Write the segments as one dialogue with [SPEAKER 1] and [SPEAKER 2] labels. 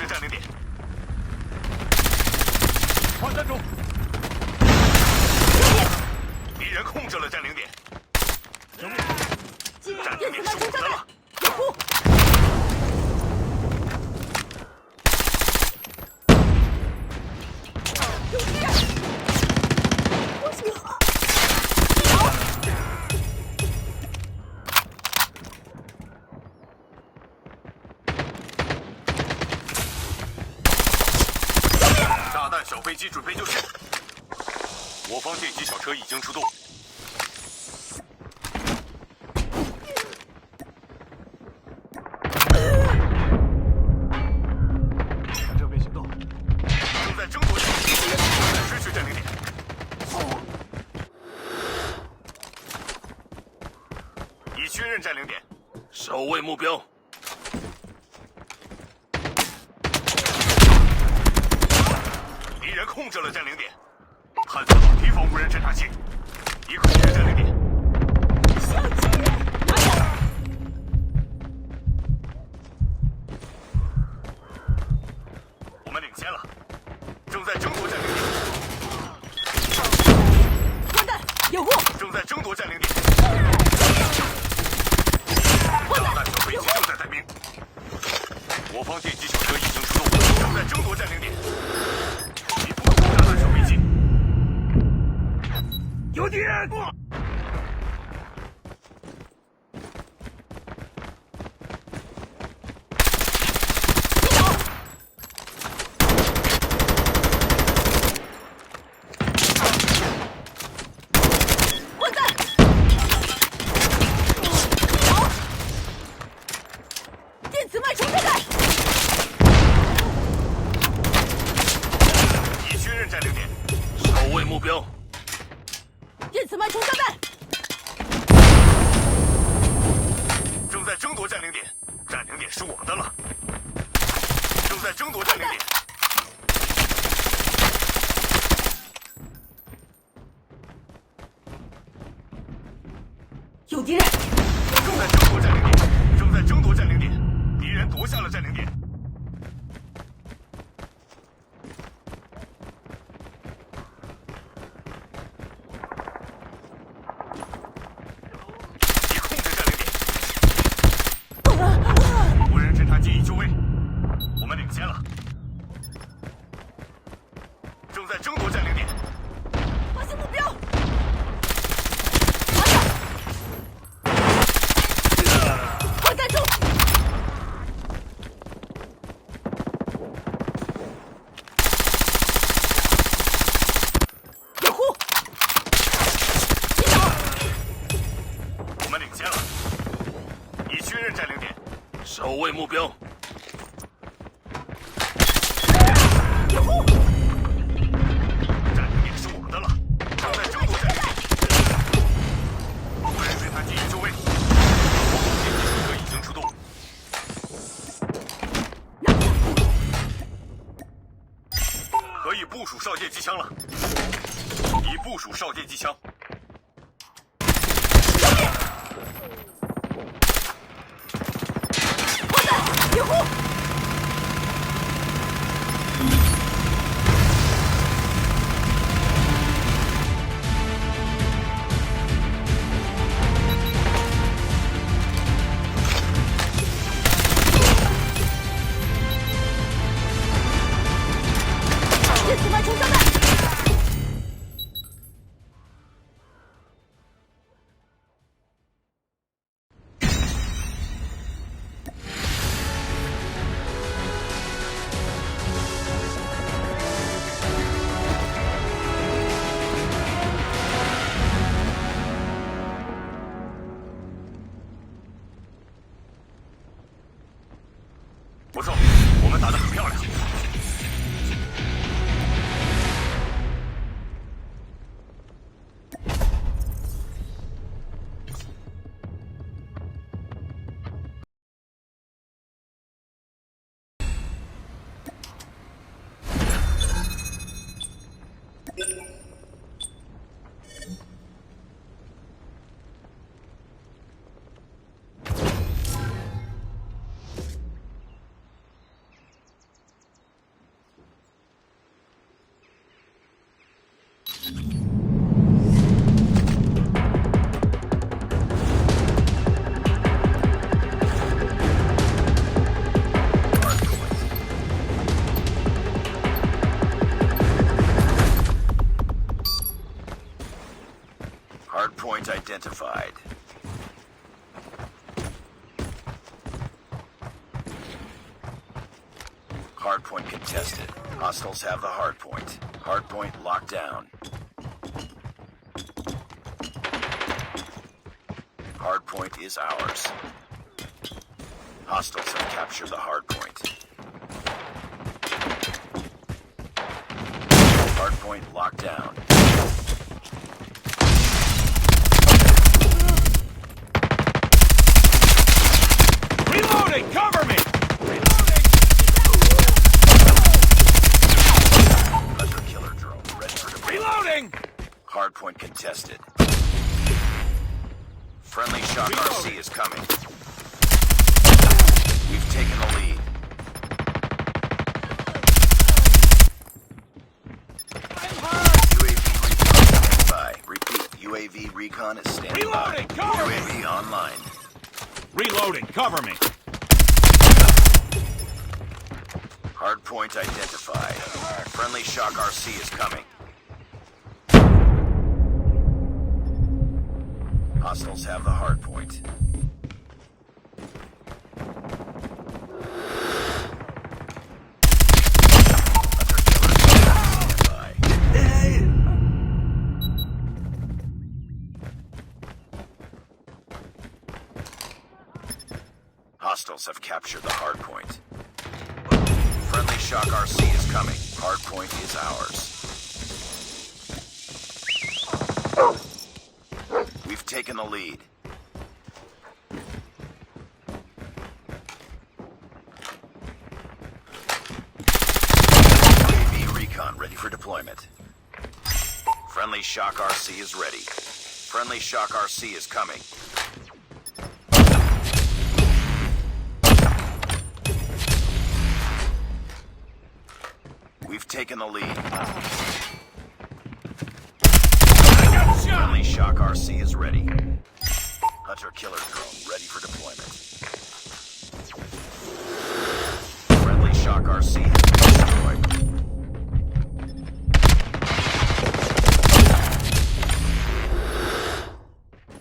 [SPEAKER 1] 制占领点。
[SPEAKER 2] 换弹中。
[SPEAKER 1] 敌人控制了占领点。占领点是我的了。
[SPEAKER 3] 掩护！有敌人！我喜欢。
[SPEAKER 1] 炸弹小飞机准备就绪。我方电击小车已经出动。
[SPEAKER 2] 正面行动。
[SPEAKER 1] 正在争夺占领点，失去占领点。已确认占领点，守卫目标。敌人控制了占领点，探测到敌方无人侦察器，已控制占领点。
[SPEAKER 3] 小鸡，拿下！
[SPEAKER 1] 我们领先了，正在争夺占领点。
[SPEAKER 3] 换弹，掩护！
[SPEAKER 1] 正在争夺占领点。炸弹小飞机正在待命。我方电击小车已经出动，正在争夺占领点。已部署炸弹小飞机。有敌人！
[SPEAKER 3] 换弹！电磁脉冲炸弹！
[SPEAKER 1] 已确认占领点，守卫目标。
[SPEAKER 3] 电磁脉冲炸弹！
[SPEAKER 1] 正在争夺占领点，占领点是我的了。正在争夺占领点。
[SPEAKER 3] 有敌人！
[SPEAKER 1] 正在争夺占领点，正在争夺占领点，敌人夺下了占领点。已控制占领点，无人侦察机已就位，我们领先了。正在争夺占领点，
[SPEAKER 3] 发现目标！换弹中！掩护！击倒！
[SPEAKER 1] 我们领先了，已确认占领点，守卫目标。
[SPEAKER 3] 掩护！
[SPEAKER 1] 占领点是我的了，正在争夺占领点。无人侦察机已就位，电击小车已经出动。可以部署哨电机枪了，已部署哨电机枪。
[SPEAKER 3] 换弹！掩护！电磁脉冲炸弹！
[SPEAKER 1] 不错，我们打得很漂亮。
[SPEAKER 4] identified. Hardpoint contested. Hostiles have the hardpoint. Hardpoint locked down. Hardpoint is ours. Hostiles have captured the hardpoint. Hardpoint locked down.
[SPEAKER 2] Reloading! Cover me!
[SPEAKER 4] Hunter killer drone ready for deployment.
[SPEAKER 2] Reloading!
[SPEAKER 4] Hardpoint contested. Friendly Shock RC is coming. We've taken the lead. UAV recon is standing by.
[SPEAKER 2] Reloading! Cover me!
[SPEAKER 4] UAV online.
[SPEAKER 2] Reloading! Cover me!
[SPEAKER 4] Hardpoint identified. Friendly Shock RC is coming. Hostiles have the hardpoint. Hunter killer stand by. Hostiles have captured the hardpoint. Friendly Shock RC is coming. Hardpoint is ours. We've taken the lead. UAV recon ready for deployment. Friendly Shock RC is ready. Friendly Shock RC is coming. We've taken the lead. Friendly Shock RC is ready. Hunter killer drone ready for deployment. Friendly Shock RC has been destroyed.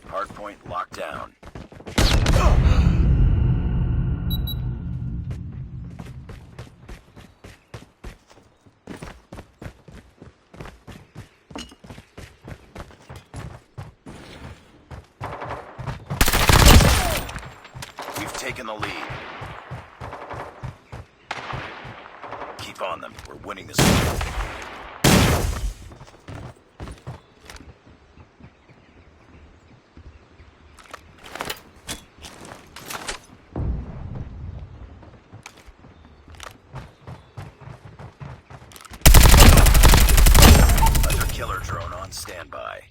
[SPEAKER 4] Hardpoint locked down. We've taken the lead. Keep on them. We're winning this one. Hunter killer drone on standby.